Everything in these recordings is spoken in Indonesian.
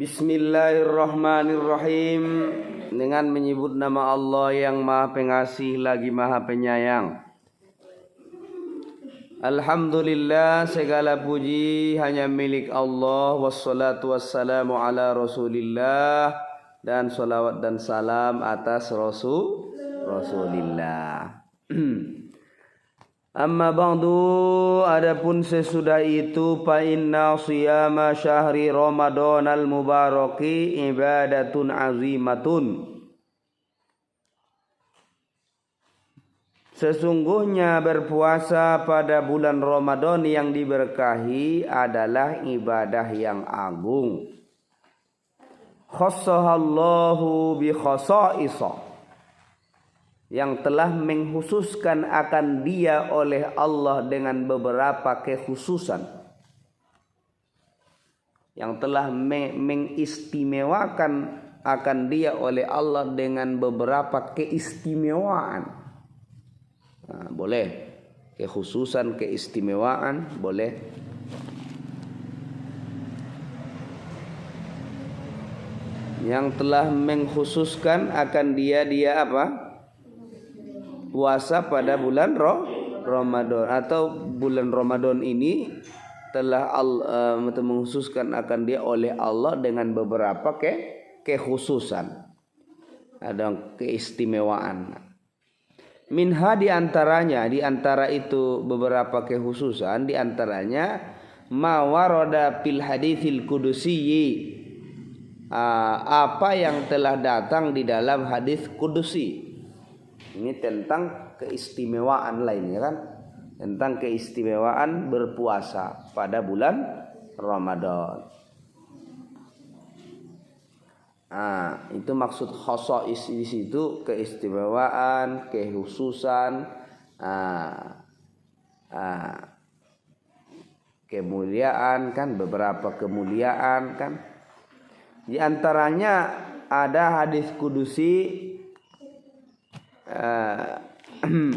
Bismillahirrahmanirrahim. Dengan menyebut nama Allah yang Maha Pengasih lagi Maha Penyayang. Alhamdulillah, segala puji hanya milik Allah. Wassalatu wassalamu ala Rasulillah. Dan salawat dan salam atas Rasulillah. Amma ba'du, adapun sesudah itu fa inna siyama syahri Ramadan al-mubaraki ibadatun azimatun. Sesungguhnya berpuasa pada bulan Ramadan yang diberkahi adalah ibadah yang agung. Khassahallahu bi khasaisa, yang telah mengkhususkan akan dia oleh Allah dengan beberapa kekhususan, yang telah mengistimewakan akan dia oleh Allah dengan beberapa keistimewaan. Nah, boleh kekhususan, keistimewaan boleh. Yang telah mengkhususkan akan dia apa? Puasa pada bulan Ramadan, atau bulan Ramadan ini telah mengkhususkan akan dia oleh Allah dengan beberapa kekhususan, ada keistimewaan. Minha, di antara itu beberapa kekhususan, di antaranya ma warada fil haditsil qudusiyyi, apa yang telah datang di dalam hadis kudusi. Ini tentang keistimewaan lainnya kan, tentang keistimewaan berpuasa pada bulan Ramadan. Itu maksud khosais di situ, keistimewaan, kekhususan, kemuliaan kan, beberapa kemuliaan kan. Di antaranya ada hadis kudusi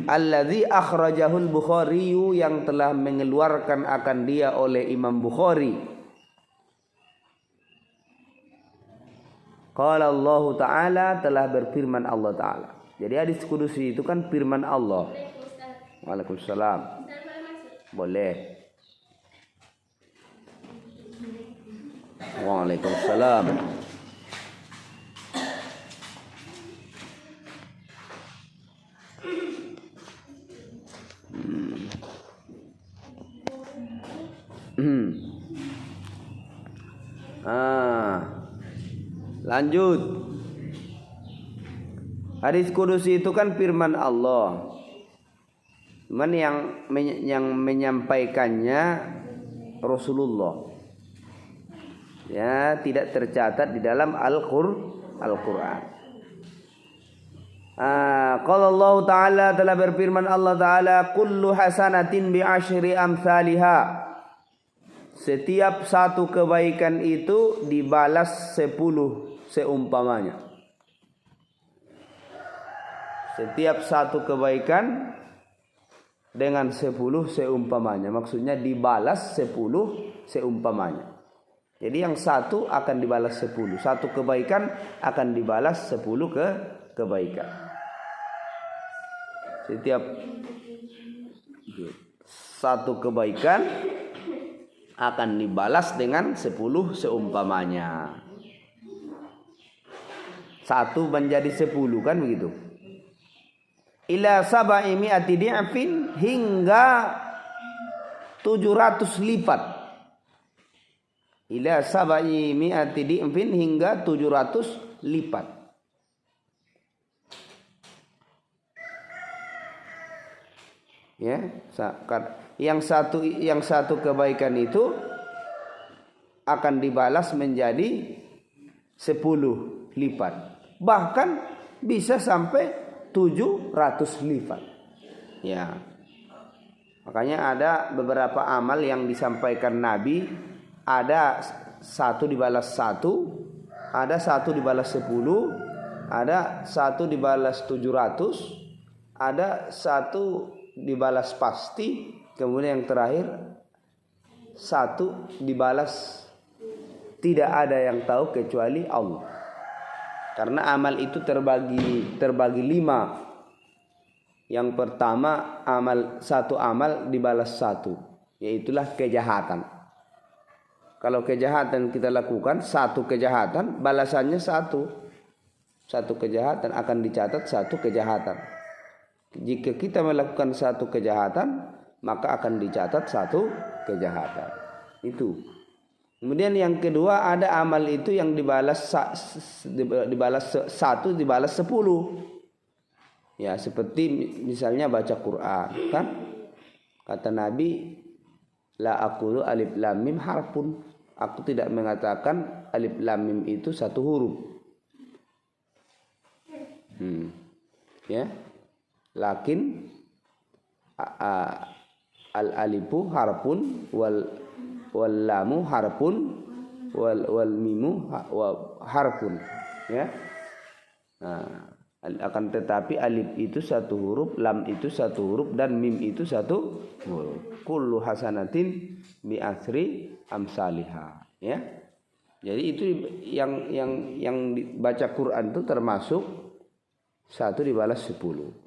alladzi akhrajahul Bukhari, yang telah mengeluarkan akan dia oleh Imam Bukhari. Qala Allah Ta'ala, telah berfirman Allah Ta'ala. Jadi hadis kudusi itu kan firman Allah. Waalaikumsalam. Boleh. Waalaikumsalam. Lanjut. Hadis kudusi itu kan firman Allah. Cuman yang menyampaikannya Rasulullah. Ya, tidak tercatat di dalam Al-Qur'an. Qala Allah Ta'ala, telah berfirman Allah Ta'ala, kullu hasanatin bi asyri amsalihha. Setiap satu kebaikan itu dibalas 10 seumpamanya. Setiap satu kebaikan dengan 10 seumpamanya. Maksudnya dibalas 10 seumpamanya. Jadi yang satu akan dibalas 10. Satu kebaikan akan dibalas 10 kebaikan. Setiap satu kebaikan akan dibalas dengan 10 seumpamanya. Satu menjadi 10 kan begitu. Ila sabai mi'ati di'fin, hingga 700 lipat. Ila sabai mi'ati di'fin, hingga 700 lipat. Ya, yang satu kebaikan itu akan dibalas menjadi 10 lipat. Bahkan bisa sampai 700 lipat. Ya. Makanya ada beberapa amal yang disampaikan Nabi, ada satu dibalas 1, ada satu dibalas 10, ada satu dibalas 700, ada satu dibalas pasti, kemudian yang terakhir satu dibalas, tidak ada yang tahu kecuali Allah. Karena amal itu terbagi 5. Yang pertama, satu amal dibalas 1, yaitulah kejahatan. Kalau kejahatan kita lakukan, 1 kejahatan, balasannya 1. 1 kejahatan akan dicatat 1 kejahatan. Jika kita melakukan 1 kejahatan, maka akan dicatat 1 kejahatan. Itu. Kemudian yang kedua, ada amal itu yang dibalas 1 dibalas 10. Ya, seperti misalnya baca Quran, kan? Kata Nabi, la aqulu alif lam mim harfun. Aku tidak mengatakan alif lam mim itu 1 huruf. Ya. Lakin al alifu harfun wal lamu harfun wal mimu harfun, ya. Nah, akan tetapi alif itu 1 huruf, lam itu 1 huruf, dan mim itu 1 huruf. Kullu hasanatin bi asri amsalihha, ya. Jadi itu yang baca Quran itu termasuk 1 dibalas 10.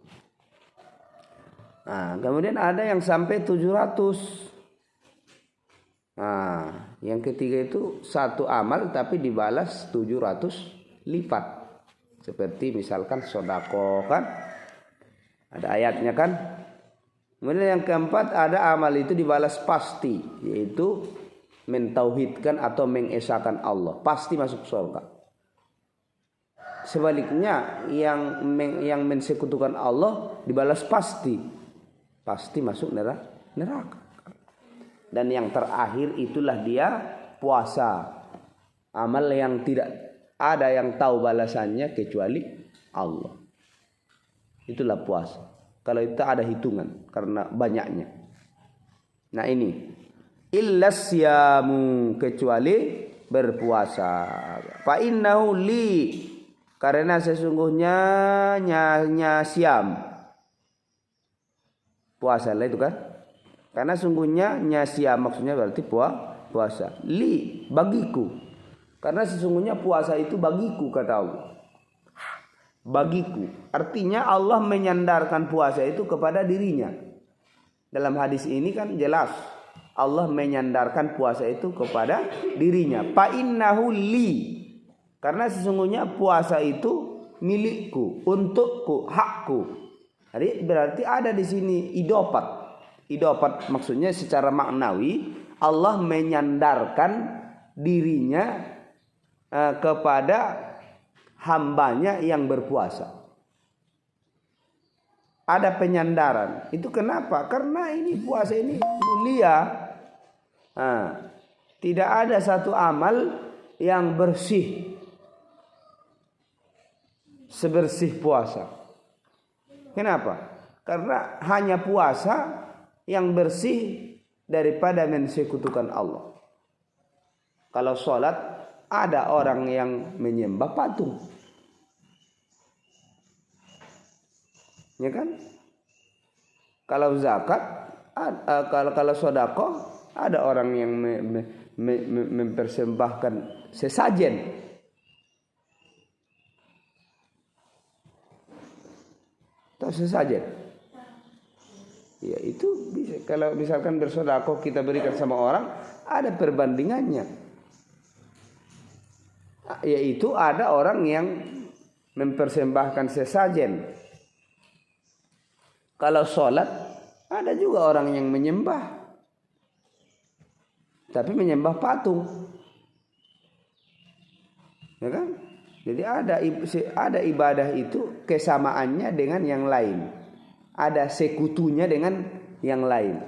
Nah, kemudian ada yang sampai 700. Nah, yang ketiga itu 1 amal tapi dibalas 700 lipat. Seperti misalkan sedekah, kan? Ada ayatnya, kan? Kemudian yang keempat, ada amal itu dibalas pasti, yaitu mentauhidkan atau mengesahkan Allah, pasti masuk surga. Sebaliknya yang mensekutukan Allah dibalas pasti masuk neraka. Dan yang terakhir itulah dia puasa, amal yang tidak ada yang tahu balasannya kecuali Allah. Itulah puasa. Kalau itu ada hitungan karena banyaknya. Nah ini, illas siyamu, kecuali berpuasa. Fa innahu li, karena sesungguhnya siam. Puasa lah itu, kan? Karena sungguhnya siam maksudnya berarti puasa. Li, bagiku. Karena sesungguhnya puasa itu bagiku, kata Allah. Bagiku. Artinya Allah menyandarkan puasa itu kepada dirinya. Dalam hadis ini kan jelas Allah menyandarkan puasa itu kepada dirinya. Fa innahu li. Karena sesungguhnya puasa itu milikku, untukku, hakku. Jadi berarti ada di sini idopat. Idopat maksudnya secara maknawi Allah menyandarkan dirinya kepada hambanya yang berpuasa. Ada penyandaran. Itu kenapa? Karena ini puasa ini mulia. Tidak ada satu amal yang bersih sebersih puasa. Kenapa? Karena hanya puasa yang bersih daripada mensekutukan Allah. Kalau sholat, ada orang yang menyembah patung, ya kan? Kalau zakat, kalau sedekah, ada orang yang mempersembahkan sesajen. Tahu sesajen? Ya itu bisa. Kalau misalkan bersedekah kita berikan sama orang, ada perbandingannya. Yaitu ada orang yang mempersembahkan sesajen. Kalau sholat, ada juga orang yang menyembah, tapi menyembah patung, ya kan? Jadi ada ibadah itu kesamaannya dengan yang lain, ada sekutunya dengan yang lain.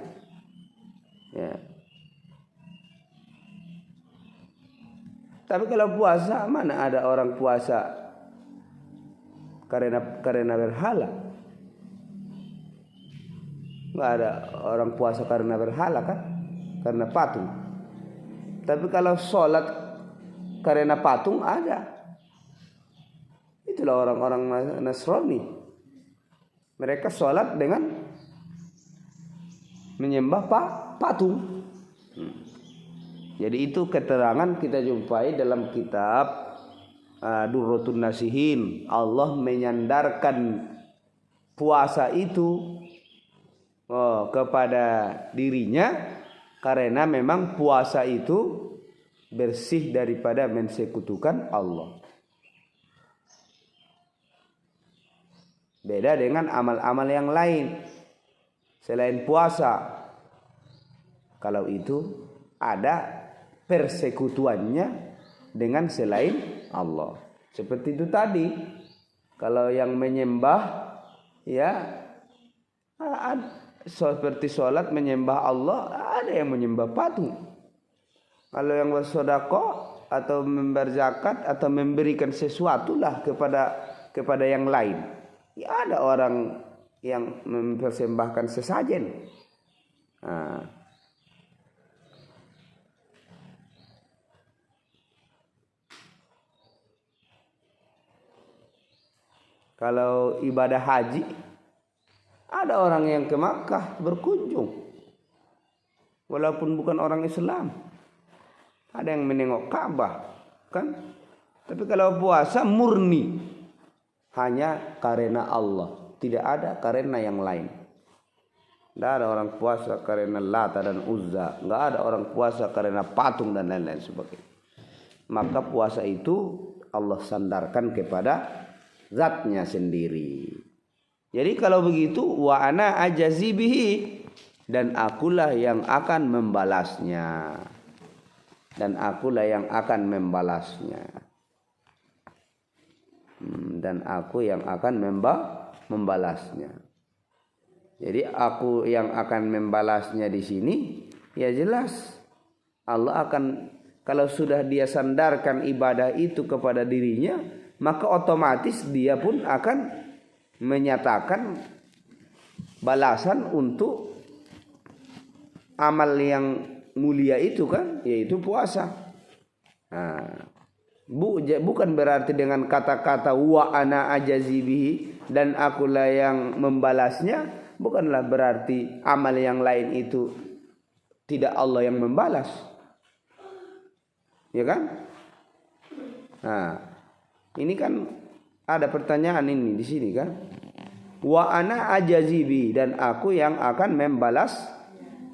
Ya. Tapi kalau puasa, mana ada orang puasa karena berhala? Nggak ada orang puasa karena berhala, kan? Karena patung. Tapi kalau sholat karena patung ada. Itulah orang-orang Nasrani. Mereka sholat dengan menyembah patung. Jadi itu keterangan kita jumpai dalam kitab Durratun Nasihin. Allah menyandarkan puasa itu kepada dirinya karena memang puasa itu bersih daripada mensekutukan Allah. Beda dengan amal-amal yang lain selain puasa. Kalau itu ada persekutuannya dengan selain Allah. Seperti itu tadi. Kalau yang menyembah ya seperti sholat menyembah Allah, ada yang menyembah patung. Kalau yang bersedekah atau membayar zakat atau memberikan sesuatu lah kepada yang lain, ya ada orang yang mempersembahkan sesajen. Kalau ibadah haji, ada orang yang ke Makkah berkunjung, walaupun bukan orang Islam. Ada yang menengok Ka'bah, kan? Tapi kalau puasa murni, hanya karena Allah, tidak ada karena yang lain. Tidak ada orang puasa karena Lata dan Uzza, nggak ada orang puasa karena patung dan lain-lain sebagainya. Maka puasa itu Allah sandarkan kepada zatnya sendiri. Jadi kalau begitu wa ana ajazi bihi, dan akulah yang akan membalasnya. Dan akulah yang akan membalasnya. Dan aku yang akan membalasnya. Jadi aku yang akan membalasnya di sini, ya jelas Allah akan, kalau sudah dia sandarkan ibadah itu kepada dirinya, maka otomatis dia pun akan menyatakan balasan untuk amal yang mulia itu kan, yaitu puasa. Bukan berarti dengan kata-kata wa ana ajazi bihi, dan akulah yang membalasnya, bukanlah berarti amal yang lain itu tidak Allah yang membalas. Ya kan? Ini kan ada pertanyaan ini di sini kan. Wa ana ajazi bihi, dan aku yang akan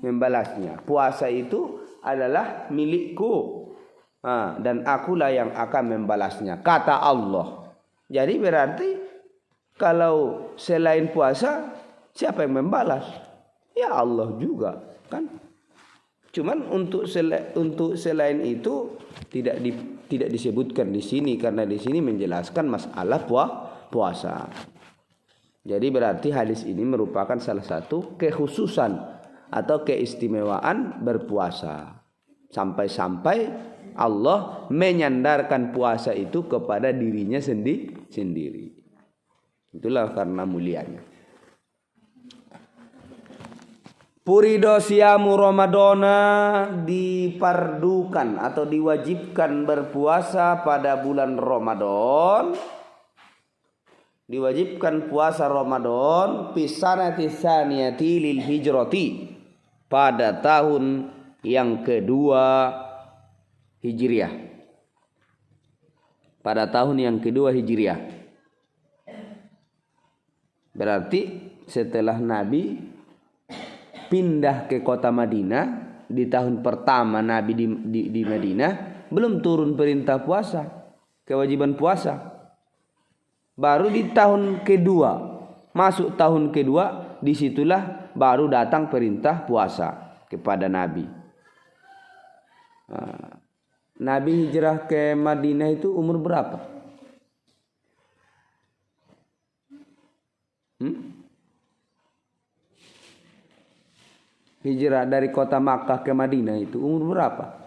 membalasnya. Puasa itu adalah milikku, dan akulah yang akan membalasnya, kata Allah. Jadi berarti kalau selain puasa, siapa yang membalas? Ya Allah juga kan. Cuman untuk selain itu tidak disebutkan di sini, karena di sini menjelaskan masalah puasa. Jadi berarti hadis ini merupakan salah satu kekhususan atau keistimewaan berpuasa. Sampai-sampai Allah menyandarkan puasa itu kepada dirinya sendiri. Itulah karena mulianya. Purido siamu Ramadana, dipardukan atau diwajibkan berpuasa pada bulan Ramadan. Diwajibkan puasa Ramadan pisanati tsaniyati lil hijrati, pada tahun yang kedua Hijriah. Pada tahun yang kedua Hijriah. Berarti setelah Nabi pindah ke kota Madinah, di tahun pertama Nabi di Madinah, belum turun perintah puasa, kewajiban puasa. Baru di tahun kedua, masuk tahun kedua, disitulah baru datang perintah puasa kepada Nabi. Nabi hijrah ke Madinah itu umur berapa? Hijrah dari kota Makkah ke Madinah itu umur berapa?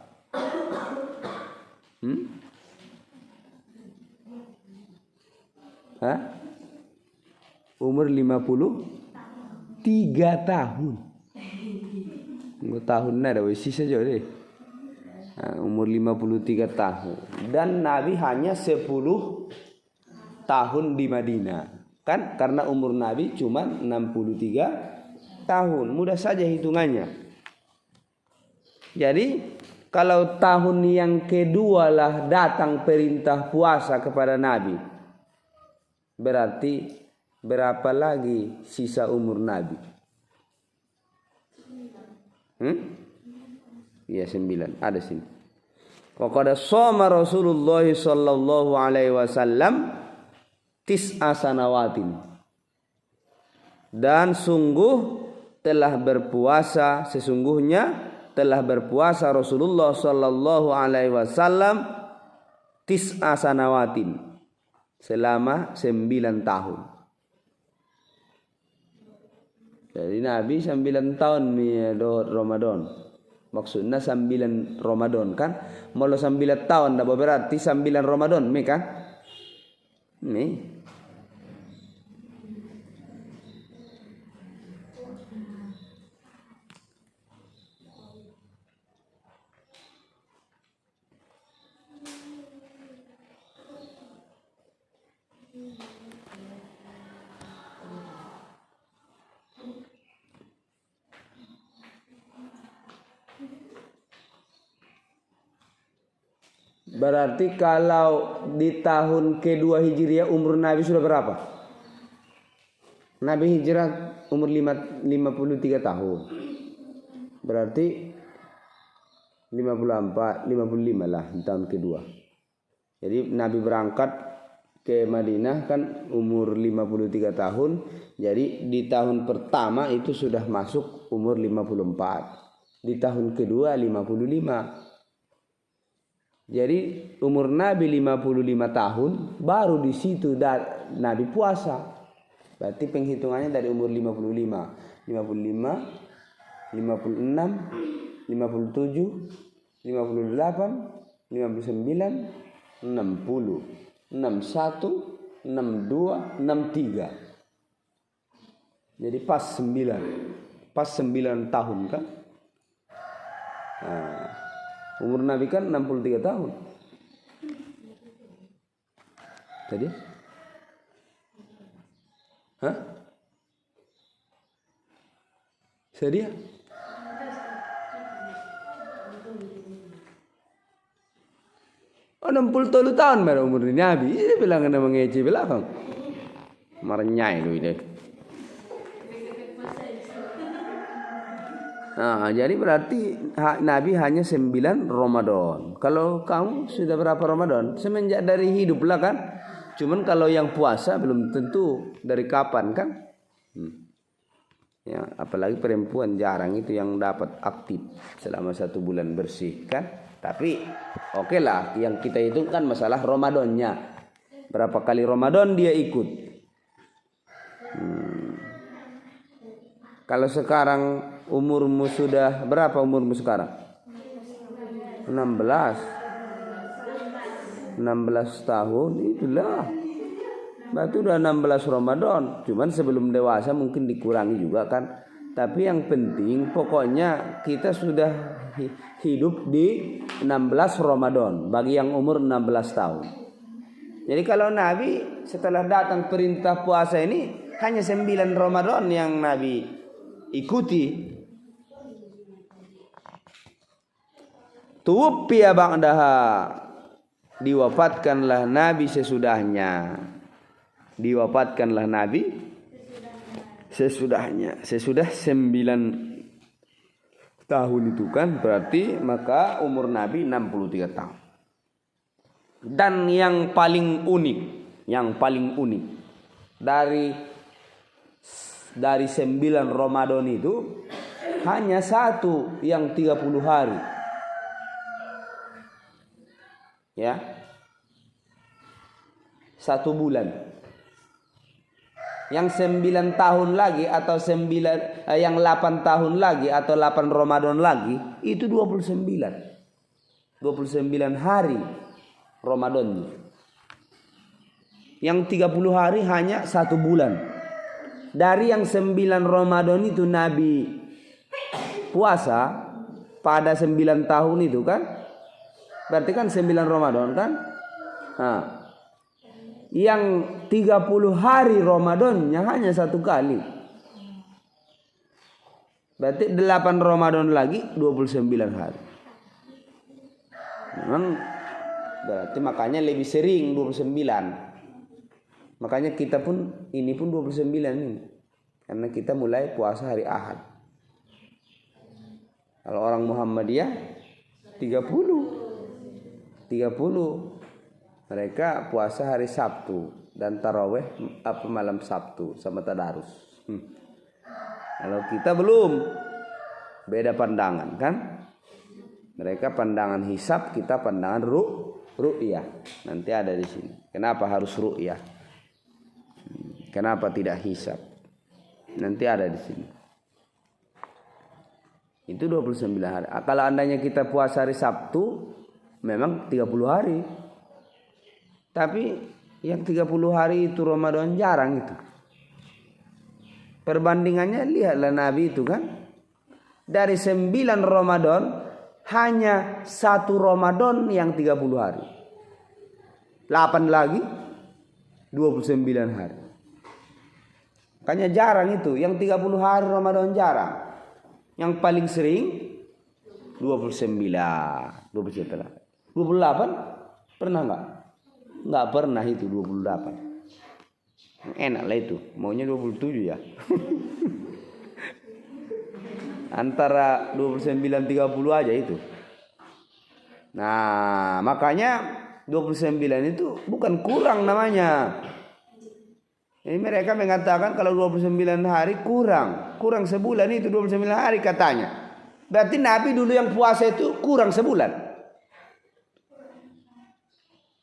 Umur 53 tahun. Tahun ada sisa saja deh. Umur 53 tahun. Dan Nabi hanya 10 tahun di Madinah. Kan karena umur Nabi cuma 63 tahun. Mudah saja hitungannya. Jadi Kalau tahun yang kedua lah datang perintah puasa kepada Nabi, berarti berapa lagi sisa umur Nabi? Ya 9, ada sini. Wa qad shoma Rasulullah sallallahu alaihi wasallam tis'a sanawatin. Dan sesungguhnya telah berpuasa Rasulullah sallallahu alaihi wasallam tis'a sanawatin, selama 9 tahun. Jadi Nabi 9 tahun dohot Ramadan. Maksudnya 9 Ramadan kan. Malah 9 tahun dah berarti 9 Ramadan mi kan? Mi. Berarti kalau di tahun kedua Hijriah umur Nabi sudah berapa? Nabi hijrah umur 53 tahun. Berarti 54, 55 lah di tahun kedua. Jadi Nabi berangkat ke Madinah kan umur 53 tahun. Jadi di tahun pertama itu sudah masuk umur 54. Di tahun kedua 55. Jadi umur Nabi 55 tahun baru di situ Nabi puasa. Berarti penghitungannya dari umur 55, 56, 57, 58, 59, 60, 61, 62, 63. Jadi pas 9 tahun kan? Nah, umur Nabi kan 63 tahun. Jadi? Hah? Sedia? Oh 60 tahun baru umur Nabi. Ini bilang kena mengeci belakang. Maranyai itu ide. Nah, jadi berarti Nabi hanya 9 Ramadan. Kalau kamu sudah berapa Ramadan? Semenjak dari hidup lah kan. Cuman kalau yang puasa belum tentu dari kapan kan. Ya, apalagi perempuan jarang itu yang dapat aktif selama 1 bulan bersih kan. Tapi oke lah, yang kita hitung kan masalah Ramadannya. Berapa kali Ramadan dia ikut. Kalau sekarang umurmu sudah berapa umurmu sekarang? 16 tahun itulah. Berarti udah 16 Ramadan. Cuman sebelum dewasa mungkin dikurangi juga kan. Tapi yang penting pokoknya kita sudah hidup di 16 Ramadan bagi yang umur 16 tahun. Jadi kalau Nabi setelah datang perintah puasa ini hanya 9 Ramadan yang Nabi ikuti. Tuwfiya ba'daha, diwafatkanlah Nabi sesudahnya. Diwafatkanlah Nabi sesudahnya. Sesudah 9 tahun itu kan berarti maka umur Nabi 63 tahun. Dan yang paling unik dari 9 Ramadan itu hanya satu yang 30 hari. Ya. 1 bulan. Yang 9 tahun lagi atau yang 8 tahun lagi atau 8 Ramadan lagi itu 29 hari Ramadan. Yang 30 hari hanya 1 bulan. Dari yang 9 Ramadan itu Nabi puasa pada 9 tahun itu kan. Berarti kan 9 Ramadan kan. Nah, yang 30 hari Ramadannya hanya 1 kali. Berarti 8 Ramadan lagi 29 hari. Memang berarti makanya lebih sering 29. Makanya kita pun ini pun 29 ini. Karena kita mulai puasa hari Ahad. Kalau orang Muhammadiyah 30. Mereka puasa hari Sabtu dan taraweh malam Sabtu sama tadarus. Kalau kita belum, beda pandangan kan? Mereka pandangan hisab, kita pandangan ru'yah. Nanti ada di sini. Kenapa harus ru'yah? Kenapa tidak hisab? Nanti ada di sini. Itu 29 hari. Kalau andainya kita puasa hari Sabtu, memang 30 hari. Tapi yang 30 hari itu Ramadan jarang itu. Perbandingannya lihatlah Nabi itu kan. Dari 9 Ramadan hanya 1 Ramadan yang 30 hari. 8 lagi 29 hari. Makanya jarang itu. Yang 30 hari Ramadan jarang. Yang paling sering 29. 28 pernah enggak? Enggak pernah itu 28. Enak lah itu. Maunya 27 ya. Antara 29 30 aja itu. Nah, makanya 29 itu bukan kurang namanya. Ini mereka mengatakan kalau 29 hari kurang sebulan itu 29 hari katanya. Berarti Nabi dulu yang puasa itu kurang sebulan.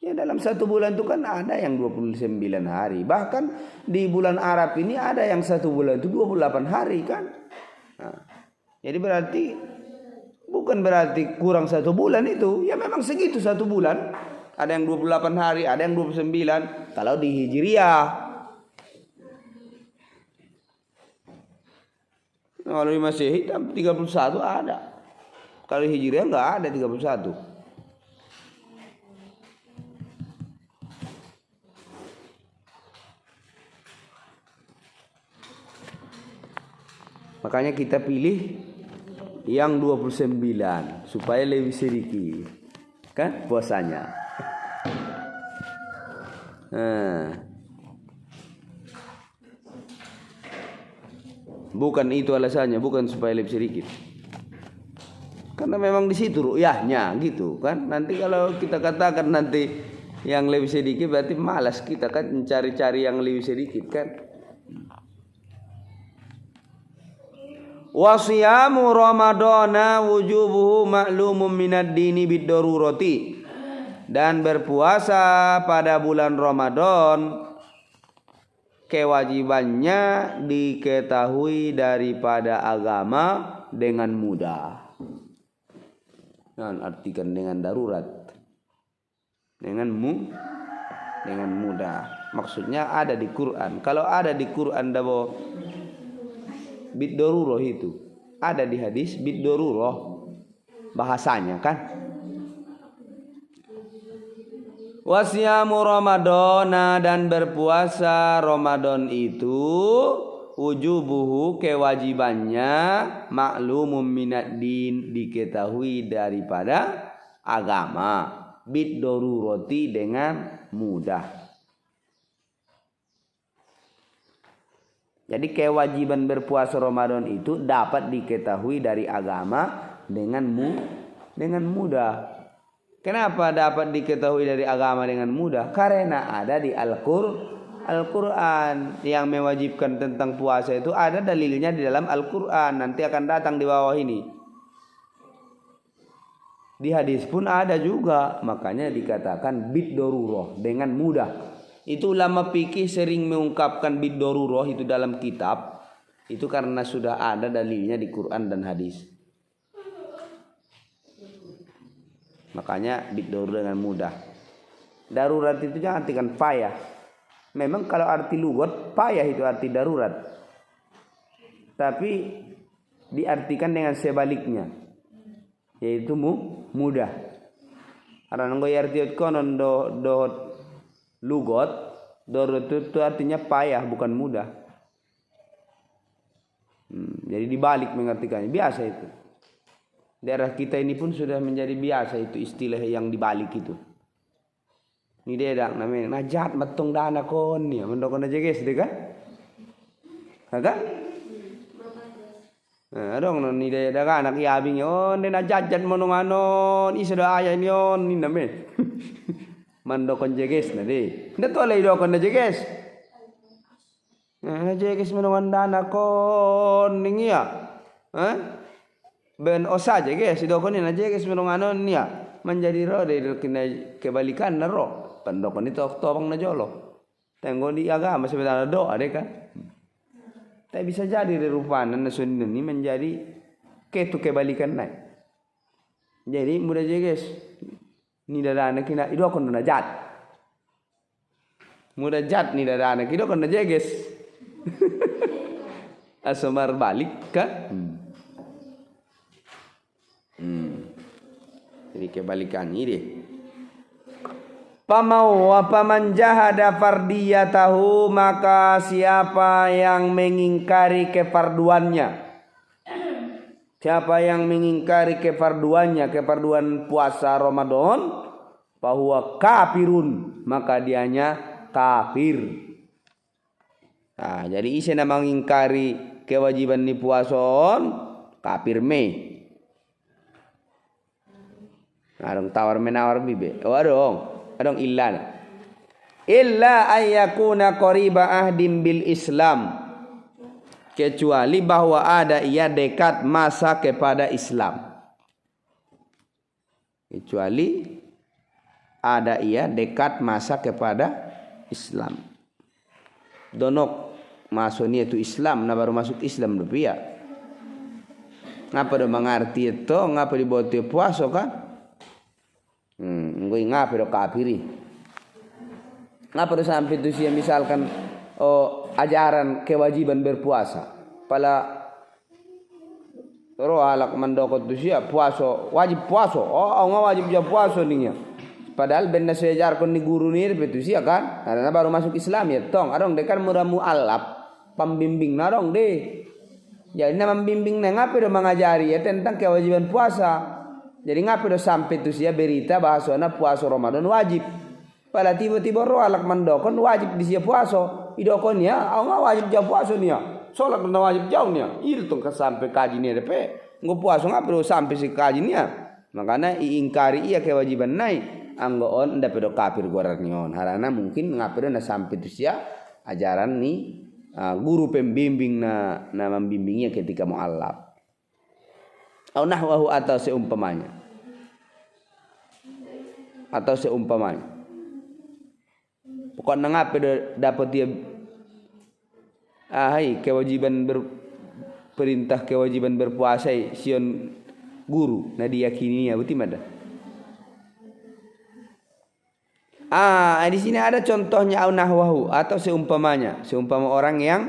Ya dalam satu bulan itu kan ada yang 29 hari. Bahkan di bulan Arab ini ada yang satu bulan itu 28 hari kan. Nah, jadi berarti bukan berarti kurang satu bulan itu. Ya memang segitu satu bulan. Ada yang 28 hari, ada yang 29. Kalau di Hijriah. Kalau di Masehi 31 ada. Kalau Hijriah enggak ada 31. Makanya kita pilih yang 29 supaya lebih sedikit. Kan puasanya. Bukan itu alasannya, bukan supaya lebih sedikit. Karena memang di situ ru'yahnya gitu kan. Nanti kalau kita katakan nanti yang lebih sedikit berarti malas kita kan mencari-cari yang lebih sedikit kan. Wa siyamu ramadana wujubuhu ma'lumun minad dini bid-darurati. Dan berpuasa pada bulan Ramadan kewajibannya diketahui daripada agama dengan mudah. Nah, artikan dengan darurat. Dengan mudah. Maksudnya ada di Quran. Kalau ada di Quran dabo bid-darurah itu. Ada di hadis bid-darurah bahasanya kan. Wasyamu Ramadana dan berpuasa Ramadan itu wujubuhu kewajibannya maklumum minad din diketahui daripada agama bid darurati dengan mudah. Jadi kewajiban berpuasa Ramadan itu dapat diketahui dari agama dengan mudah. Kenapa dapat diketahui dari agama dengan mudah? Karena ada di Al-Quran yang mewajibkan tentang puasa itu ada dalilnya di dalam Al-Quran. Nanti akan datang di bawah ini. Di hadis pun ada juga. Makanya dikatakan bid-darurah dengan mudah. Itu ulama fikih sering mengungkapkan bid-darurah itu dalam kitab. Itu karena sudah ada dalilnya di Quran dan hadis. Makanya bid-darurah dengan mudah. Darurat itu jangan artikan payah. Memang kalau arti lugat payah itu arti darurat. Tapi diartikan dengan sebaliknya. Yaitu mudah. Karena nunggu arti konon do lugat darurat itu artinya payah bukan mudah. Jadi dibalik mengartikannya biasa itu. Daerah kita ini pun sudah menjadi biasa itu istilah yang dibalik itu. Ni dedak namanya najat matong dana kon ni mendokon aja guys deh kan? Kan? Adong ni dedak anak iabing yon ni najat mono-mano ni sudah ayah ni on ni namanya. Mandokon jeges na di. Nda to lay dokon na jeges. Jeges mono dana kon ningia. Ben osa jeges dokon ni na jeges mono niya. Menjadi roh dari kena kebalikan na roh. Pendokon itu tobang na jolo. Tengok di agama sebenarnya doa deh kan. Tak bisa jadi rupanya na sunnah ini menjadi ketu kebalikan naik. Jadi mudah jeges. Ni dadana kina ido kon na jat. Mudah jat ni dadana kido kon na jeges. Asomar balik kan? Jadi kebalikan ini deh. Pamau wa paman jahada fardiyatahu, maka siapa yang mengingkari kefarduannya. Siapa yang mengingkari kefarduannya, kefarduan puasa Ramadan, bahwa kafirun, maka dianya kafir. Nah, jadi isena mengingkari kewajiban ni puason, kafir me. Adong tawar menawar bibe. Oh adong illa. Illa ayyakuna qariba ahdim bil Islam. Kecuali bahwa ada ia dekat masa kepada Islam. Kecuali ada ia dekat masa kepada Islam. Donok masuknya itu Islam, nah baru masuk Islam rupiah. Ngapa do mengerti itu? Ngapa dibuat puasa kan? Gue ngapa do kafiri? Ngapa do sampai itu sih misalkan ajaran kewajiban berpuasa. Pala roh alak mandokot tu sia puasa wajib puasa. Nggak wajib jam puasa nih ya. Padahal benda sejar kon ni guru ni betul sia kan. Karena baru masuk Islam ya tong. Adong dekan muramu alap pembimbing narong deh. Jadi nama membimbing ngapa do mengajari ya tentang kewajiban puasa. Jadi ngapa do sampai tu sia berita bahasana puasa Ramadan wajib. Pala tiba-tiba roh alak mandokon wajib di sia puasa. Idokonnya, nggak wajib jauh puasa nih. Sholat benar wajib jauh nih. Itu tuh sampai kaji nih deh. Nggak puasa nggak perlu sampai si kaji nih. Makanya ingkari iya kewajiban naik. Anggoon ndak perlu kafir gorarnion. Harana mungkin nggak perlu na sampai itu sia ajaran nih guru pembimbing na membimbingnya ketika mualaf. Au nahwahu atau seumpamanya. Pokoknya ngapa dapat dia kewajiban perintah kewajiban berpuasa sion guru nah diyakini ya betul ada. Di sini ada contohnya au nahwahu atau seumpamanya orang yang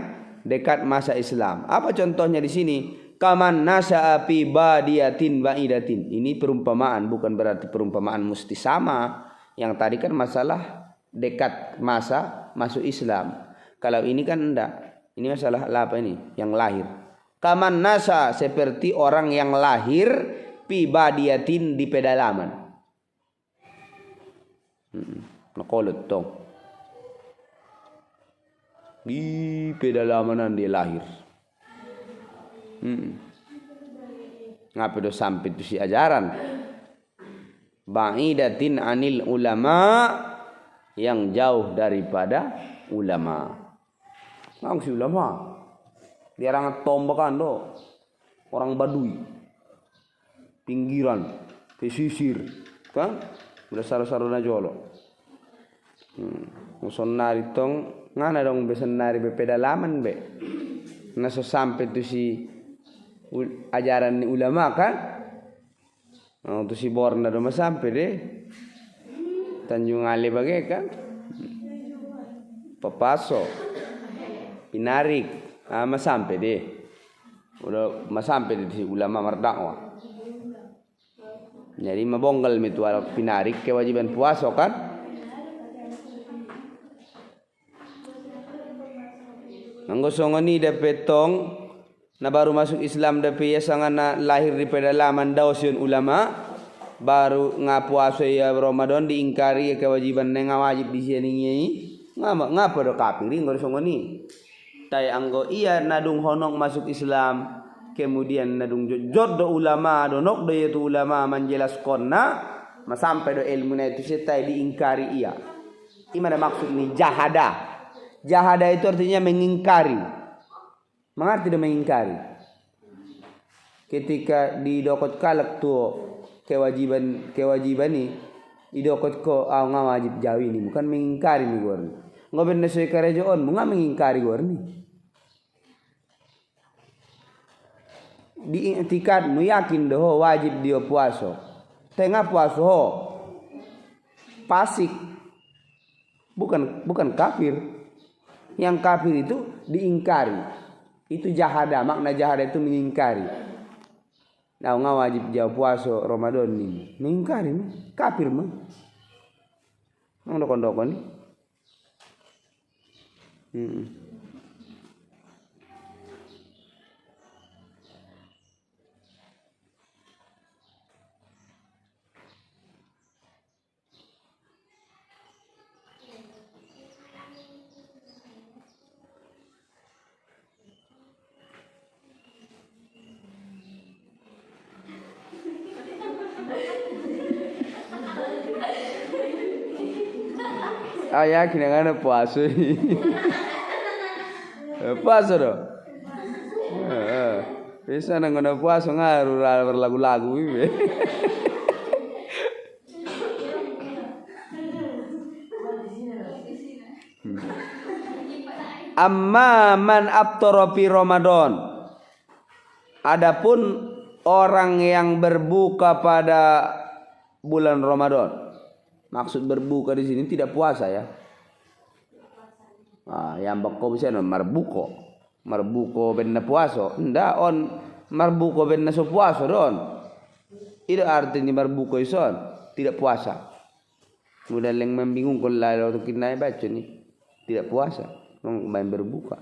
dekat masa Islam. Apa contohnya di sini? Kaman nasa'a fi badiyatin ba'idatin. Ini perumpamaan, bukan berarti perumpamaan mesti sama. Yang tadi kan masalah dekat masa masuk Islam. Kalau ini kan enggak. Ini masalah apa ini? Yang lahir. Kaman nasa seperti orang yang lahir pi badiyatin di pedalaman. Nakolot tong. Di pedalaman dia lahir. Ngapa do sampai itu si ajaran? Ba'idatin anil ulama, yang jauh daripada ulama. Si ulama dia orang tombakan do, orang Baduy, pinggiran, pesisir, kan? Udah saru-saru na jolo. Muson nari tong, ngana dong besen nari bepedalaman be. Naso sampai tu si ajaran ni ulama kan? Tu si Borna do sampai deh. Tanjung Ali bagai kan? Papaso, Pinarik, masampai deh. Udah masampai di ulama merdakwa. Jadi mabonggal mitu Pinarik kewajiban puasa kan? Nanggosongoni da petong Na baru masuk Islam tapi ya sangana lahir di pedalaman dausun ulama baru ngapuasa ya Ramadan diingkari kewajiban nenga wajib di sini ini ngapa do kafiri ngor songoni tay anggo iya nadung honong masuk Islam kemudian nadung jod do ulama do nok do itu ulama menjelaskonna sampai do ilmu na itu setai diingkari iya gimana maksud ini jahada itu artinya mengingkari. Mengerti dia mengingkari. Ketika didokot kalak tuh kewajiban ni didokot ko ngawajib jawi ni bukan mengingkari ni gor. Ngoben na soy karejoon bunga mengingkari gor ni. Di i'tikad nu yakin doh wajib dia puaso. Tengah puaso ho. Pasik. Bukan kafir. Yang kafir itu diingkari. Itu jahada, makna jahada itu mengingkari. Nah, wajib jauh puasa Ramadan ini. Mengingkari, kafir mah. Nang dokon-dokon ni. Ayah kena kan puasa. Puasa doh. Bisa nang puasa ngaruh berlagu-lagu ini. Amma man aftara fi Ramadan. Adapun orang yang berbuka pada bulan Ramadan. Maksud berbuka di sini tidak puasa ya. Yang bako bisa marbuko. Marbuko benna puasa. Ndak on marbuko benna so puasa don. Itu artinya marbuko ison tidak puasa. Mudah yang membingungkan lah waktu kita baca ni tidak puasa. Main berbuka.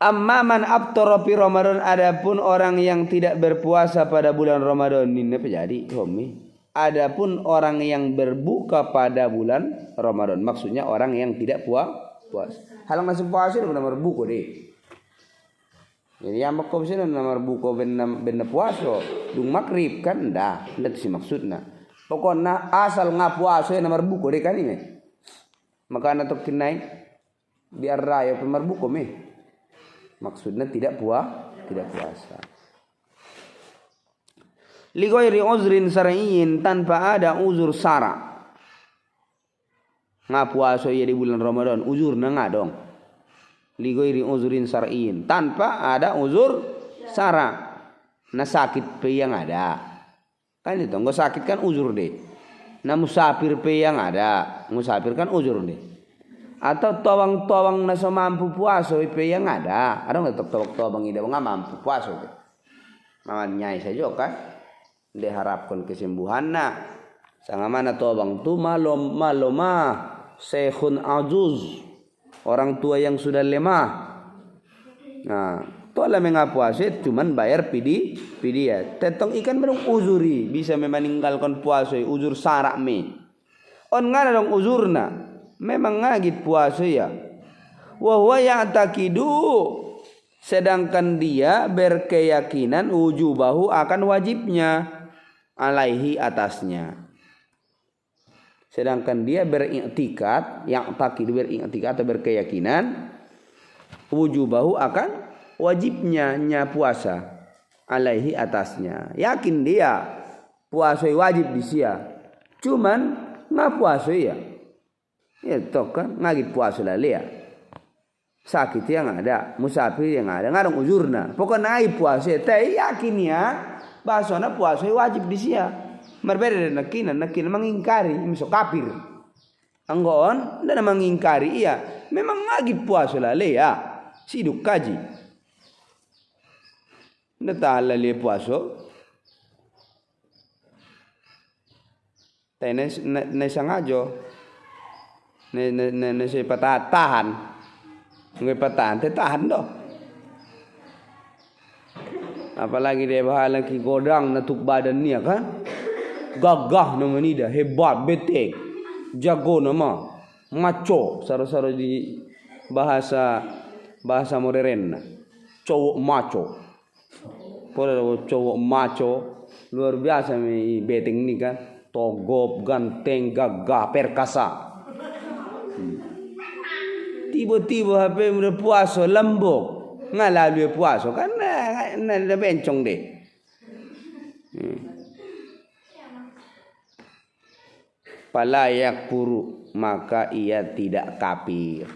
Amma man aftara fi Ramadan, adapun orang yang tidak berpuasa pada bulan Ramadan ini apa jadi homi? Adapun orang yang berbuka pada bulan Ramadan, maksudnya orang yang tidak puasa. Halang masih puasa itu benar berbuka deh. Jadi yang makom sini benar berbuka benar puasa, dung makrib kan dah, itu sih maksudnya. Pokoknya asal ngapuasa yang benar berbuka deh kan ini. Maka anak tu kenai biar raya benar berbuka meh. Maksudnya tidak puasa. Lighairi uzrin syar'iyyin, tanpa ada uzur syara. Ngapuasa ya di bulan Ramadan uzurna ngadong. Lighairi uzrin syar'iyyin, tanpa ada uzur syara. Na sakit pe yang ada. Kan itu enggak sakit kan uzur deh. Na musafir pe yang ada, musafir kan uzur deh. Atau tawang-tawang na so mampu puasa pe yang ada. Ada enggak tawang-tawang ida enggak mampu puasa deh. Mamanya saja kan. Diharapkan kesembuhan na sanga mana tobang tu maloma syekhun ajuz, orang tua yang sudah lemah. Nah tola mengapuasa cuman bayar pidia tetong ikan belum uzuri bisa meninggalkan puasa uzur sarak me on ngana dong uzurna memang ngagit puasa ya wa huwa ya'taqidu, sedangkan dia berkeyakinan wujubahu akan wajibnya alaihi atasnya. Sedangkan dia beriktikad, yang takid beriktikad atau berkeyakinan wujubahu akan wajibnya puasa alaihi atasnya. Yakin dia puasa wajib di sia. Cuman nggak puasa ya. Ya toh kan ngagit puasa lah ya. Sakit yang ada, musafir yang ada, ngarang uzurna. Pokoknya ai puasa teh yakin ya. Bahasana puasa wajib di sia. Berbeda dengan nakin mengingkari misal kafir. Anggon dan mengingkari iya. Memang wajib puasa lah ya. Siduk kaji. Nda taala le puasa. Tenes ne sangajo. Ne se tahan. Ngai patahan tahan doh. Apalagi dia bahala ki godang natuk badan ni kan. Gagah nama ni dah, hebat, betek. Jago nama. Maco, saro-saro di bahasa modern. Cowok maco. Pada cowok maco luar biasa ni beteng ni kan. Togop, ganteng, gagah, perkasa. Tiba-tiba HP udah puasa lembok. Ngalalui puasa kan na bencong deh. Palayak puru maka ia tidak kafir.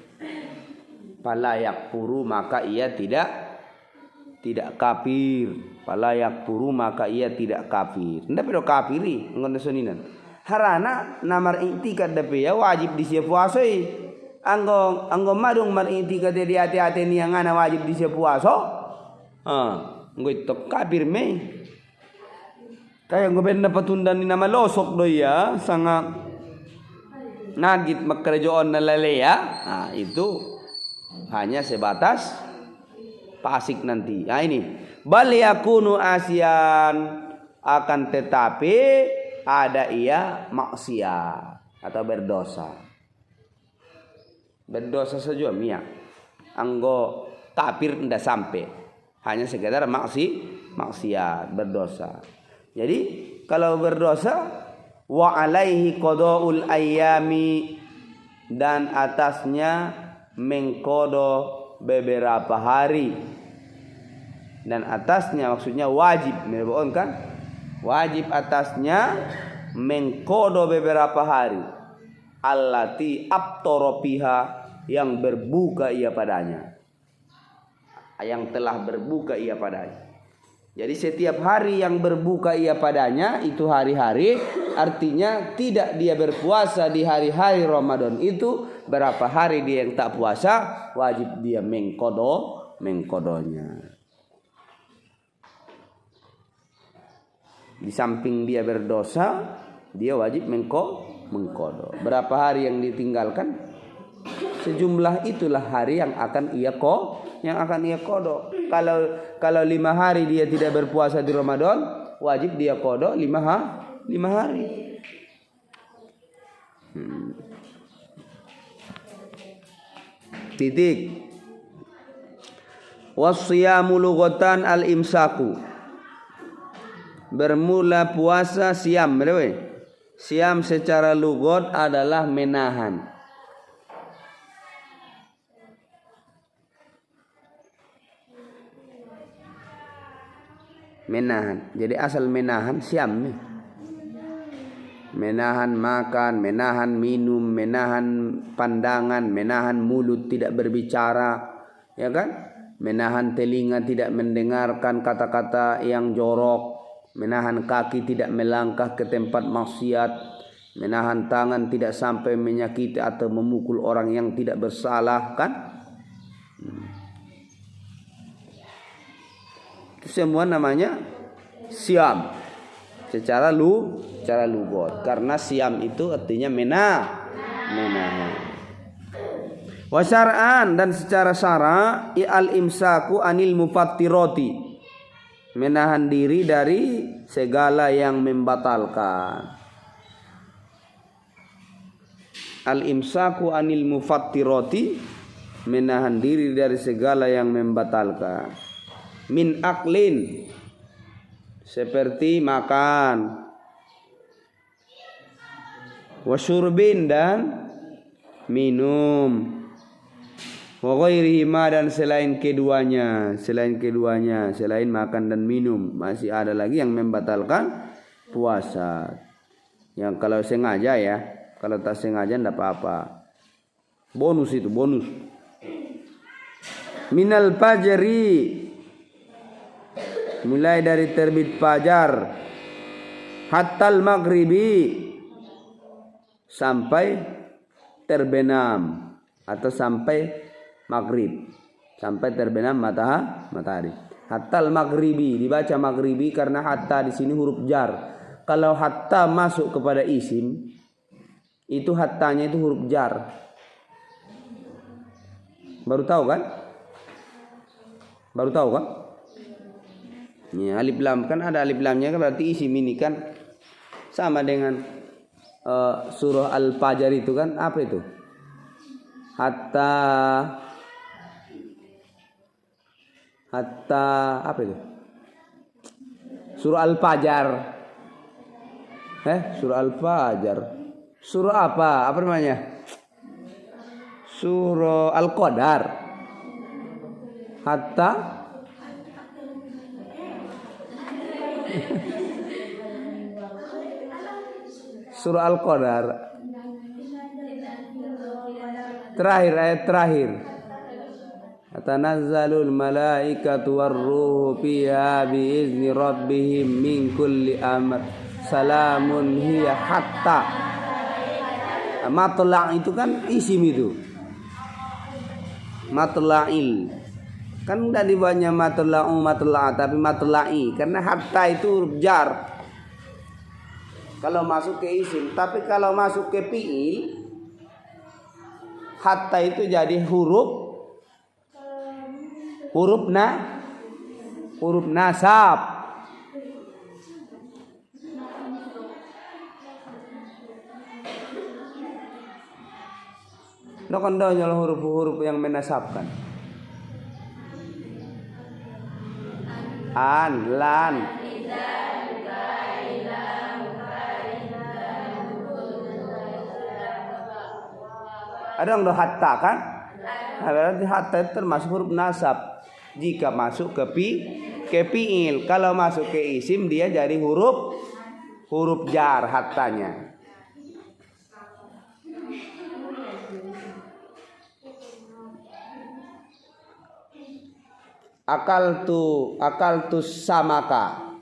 Palayak puru maka ia tidak kafir. Palayak puru maka ia tidak kafir. Ndak pedo kafiri ngono suninan. Harana namar iktikad dape ya wajib disia puasai. Anggo madung mar iktikad di hati-hati ni yang ana wajib disia puasa. Ngoi tok kafir me. Kaya ngoben dapat tundan ni nama losok do ya sangat nagit makerjaan na lale ya. Itu hanya sebatas pasik nanti. Ini bal yakunu asian akan tetapi ada ia maksiat atau berdosa. Berdosa saja mia. Anggo kafir ndak sampai. Hanya sekedar maksiat berdosa. Jadi kalau berdosa wa alaihi qadaul ayyami dan atasnya mengkodo beberapa hari. Dan atasnya maksudnya wajib, mereboon kan? Wajib atasnya mengkodo beberapa hari. Allati abtara biha yang berbuka ia padanya. Yang telah berbuka ia padanya. Jadi setiap hari yang berbuka ia padanya itu hari-hari, artinya tidak dia berpuasa di hari-hari Ramadan itu, berapa hari dia yang tak puasa wajib dia mengkodonya. Di samping dia berdosa, dia wajib mengkodo. Berapa hari yang ditinggalkan? Sejumlah itulah hari yang akan ia kodo. Kalau 5 hari dia tidak berpuasa di Ramadan, wajib dia kodo 5 hari. Titik. Wasyamu lughatan al-imsaku. Bermula puasa siam, betul? Siam secara lugot adalah menahan. Menahan. Jadi asal menahan siam nih. Menahan makan, menahan minum, menahan pandangan, menahan mulut tidak berbicara, ya kan? Menahan telinga tidak mendengarkan kata-kata yang jorok, menahan kaki tidak melangkah ke tempat maksiat, menahan tangan tidak sampai menyakiti atau memukul orang yang tidak bersalah, kan? Itu semua namanya siam secara lugot, karena siam itu artinya menahan. Wa syar'an dan secara syara al imsaku anil mufattirati, menahan diri dari segala yang membatalkan. Al imsaku anil mufattirati, menahan diri dari segala yang membatalkan. Min aklin, seperti makan, wasyurbin dan minum, wa ghairihima dan selain keduanya, selain makan dan minum, masih ada lagi yang membatalkan puasa. Yang kalau sengaja ya, kalau tak sengaja tidak apa-apa. Bonus itu, bonus. Minal fajri, mulai dari terbit fajar, hatal maghribi, sampai terbenam atau sampai maghrib, sampai terbenam matahari. Hatal maghribi dibaca maghribi karena hatta di sini huruf jar. Kalau hatta masuk kepada isim, itu hattanya itu huruf jar. Baru tahu kan? Ya, alif lam kan ada alif lamnya kan berarti isim ini kan sama dengan surah Al-Fajr itu kan apa itu? Hatta apa itu? Surah Al-Fajr. Surah Al-Fajr. Surah apa? Apa namanya? Surah Al-Qadar. Hatta Surah Al-Qadar. Terakhir, ayat terakhir. Tanazzalul malaikatu warruhu fiha biizni rabbihim min kulli amr. Salamun hiya hatta. Matla' itu kan isim itu. Matla'il. Kan enggak dibawanya matla'u matla' tapi matla'i karena hatta itu huruf jar. Kalau masuk ke isim, tapi kalau masuk ke fi'il hatta itu jadi huruf nasab. Lo kan adalah huruf-huruf yang menasabkan. An, lan. Ada yang udah hatta kan? Berarti hatta itu termasuk huruf nasab. Jika masuk ke fi'il, kalau masuk ke isim dia jadi huruf jar hattanya. Akaltu samaka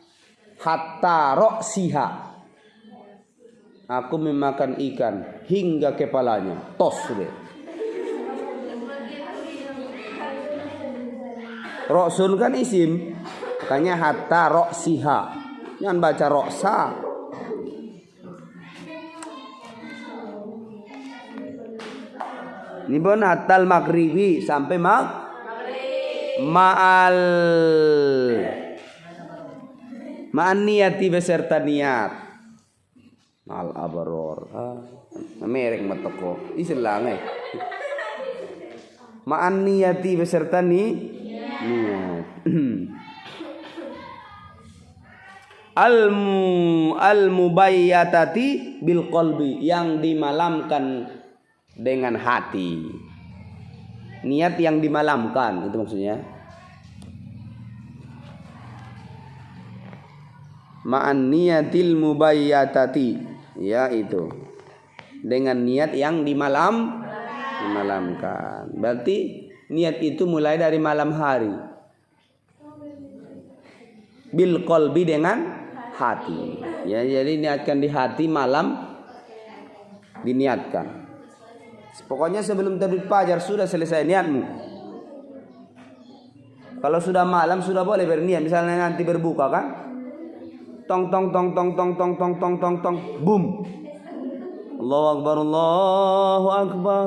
hatta roksiha. Aku memakan ikan hingga kepalanya. Tos deh. Roksun kan isim, makanya hatta roksiha. Jangan baca roksa. Ini pun hatal maghribi sampai ma'al niyati beserta niat. Ma'al abaror. Merek matoko. Istilahnya. Ma'an niyati beserta niat. Al-mubayyatati bil qalbi, yang dimalamkan dengan hati. Niat yang dimalamkan itu maksudnya. Ma'an niyatil mubayyatati, ya itu. Dengan niat yang dimalamkan. Berarti niat itu mulai dari malam hari. Bil qalbi dengan hati. Ya, jadi niatkan di hati, malam diniatkan. Pokoknya sebelum terbit fajar sudah selesai niatmu. Kalau sudah malam sudah boleh berniat. Misalnya nanti berbuka kan? Tong tong tong tong tong tong tong tong tong tong, boom. Allahu akbar, Allahu akbar.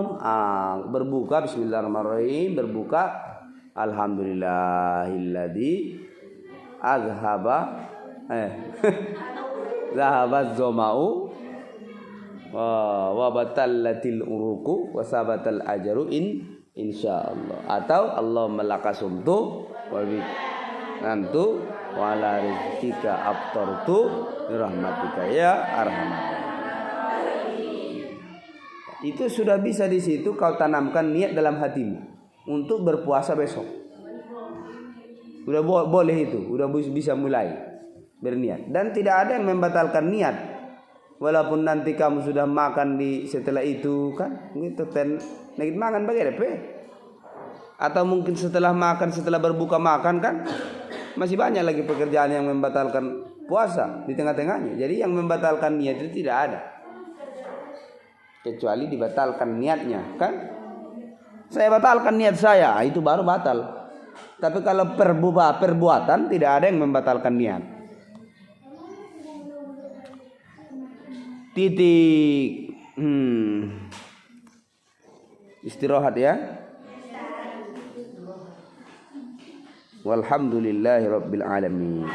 Berbuka bismillahirrahmanirrahim, berbuka alhamdulillahilladzi azhaba zahabat zomau wa batallatil uruku wa sabatal ajru insyaallah. Atau Allahumma lakasumtu wa nantu wa ala rizqika aftartu birahmatika ya arhamar. Itu sudah bisa di situ kau tanamkan niat dalam hatimu untuk berpuasa besok. Udah boleh itu, udah bisa mulai berniat dan tidak ada yang membatalkan niat. Walaupun nanti kamu sudah makan di setelah itu kan, gitu nagit makan bagaimana pe? Atau mungkin setelah makan, setelah berbuka makan kan masih banyak lagi pekerjaan yang membatalkan puasa di tengah-tengahnya. Jadi yang membatalkan niat itu tidak ada. Kecuali dibatalkan niatnya kan. Saya batalkan niat saya, itu baru batal. Tapi kalau perbuatan tidak ada yang membatalkan niat. Titik. Istirahat ya. Walhamdulillahirabbil alamin.